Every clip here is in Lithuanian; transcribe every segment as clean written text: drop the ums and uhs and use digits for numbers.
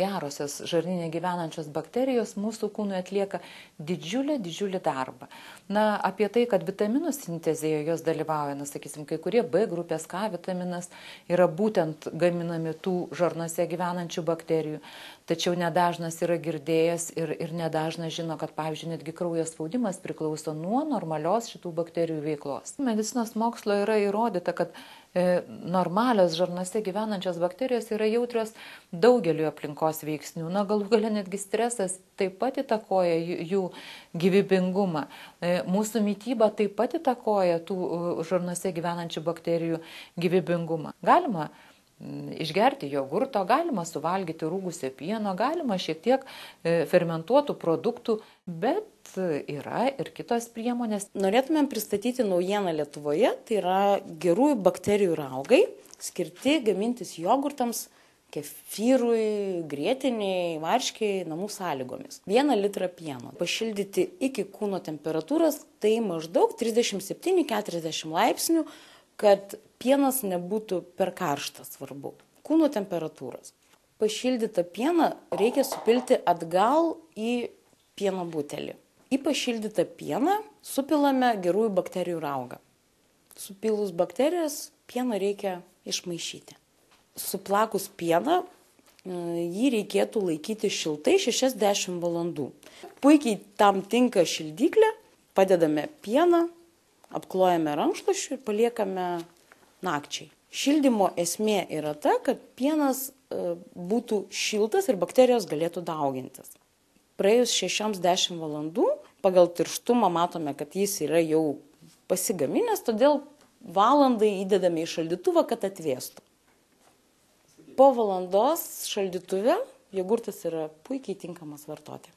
gerosios žarnyne gyvenančios bakterijos mūsų kūnui atlieka didžiulį darbą. Na, apie tai, kad vitaminų sintezėje jos dalyvauja, sakysim, kai kurie B grupės K vitaminas yra būtent gaminami tų žarnose gyvenančių bakterijų. Tačiau nedažnas yra girdėjęs ir nedažnas žino, kad, pavyzdžiui, netgi kraujo spaudimas priklauso nuo normalios šitų bakterijų veiklos. Medicinos mokslo yra įrodyta, kad normalios žarnose gyvenančios bakterijos yra jautrios daugeliu aplinkos veiksnių. Na, galų gale netgi stresas taip pat įtakoja jų gyvybingumą. Mūsų mityba taip pat įtakoja tų žarnose gyvenančių bakterijų gyvybingumą. Galima išgerti jogurto, galima suvalgyti rūgusio pieno, galima šiek tiek fermentuotų produktų, bet yra ir kitos priemonės. Norėtumėm pristatyti naujieną Lietuvoje, tai yra gerųjų bakterijų raugai, skirti gamintis jogurtams, kefyrui, grietiniai, varškiai, namų sąlygomis. 1 litrą pieno pašildyti iki kūno temperatūros, tai maždaug 37-40 laipsnių, kad pienas nebūtų per karštas, svarbu. Kūno temperatūros. Pašildytą pieną reikia supilti atgal į pieno butelį. Į pašildytą pieną supilame gerųjų bakterijų raugą. Supilus bakterijas, pieną reikia išmaišyti. Suplakus pieną, jį reikėtų laikyti šiltai 60 valandų. Puikiai tam tinka šildyklė, padedame pieną, apklojame rankšluosčiu ir paliekame nakčiai. Šildymo esmė yra ta, kad pienas būtų šiltas ir bakterijos galėtų daugintis. Praėjus 6-10 valandų, pagal tirštumą matome, kad jis yra jau pasigaminęs, todėl valandai įdedame į šaldytuvą, kad atvėstų. Po valandos šaldytuve jogurtas yra puikiai tinkamas vartoti.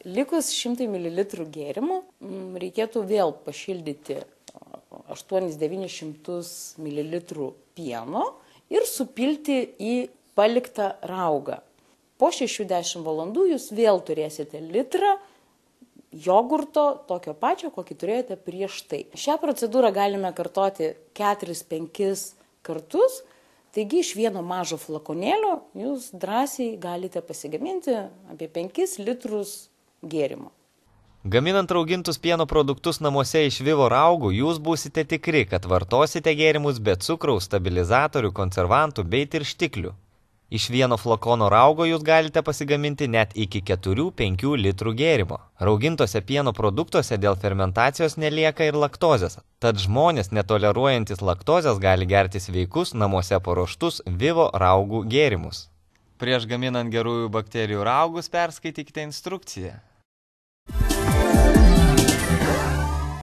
Likus 100 ml gėrimų reikėtų vėl pašildyti 800-900 ml pieno ir supilti į paliktą raugą. Po 60 valandų jūs vėl turėsite litrą jogurto, tokio pačio, kokį turėjote prieš tai. Šią procedūrą galime kartoti 4-5 kartus, taigi iš vieno mažo flakonėlio jūs drąsiai galite pasigaminti apie 5 litrus gėrimo. Gaminant raugintus pieno produktus namuose iš Vivo raugų, jūs būsite tikri, kad vartosite gėrimus be cukraus, stabilizatorių, konservantų bei tirštiklių. Iš vieno flakono raugo jūs galite pasigaminti net iki 4-5 litrų gėrimo. Raugintose pieno produktuose dėl fermentacijos nelieka ir laktozės, tad žmonės netoleruojantis laktozės gali gerti sveikus namuose paruoštus Vivo raugų gėrimus. Prieš gaminant gerųjų bakterijų raugus perskaitykite instrukciją.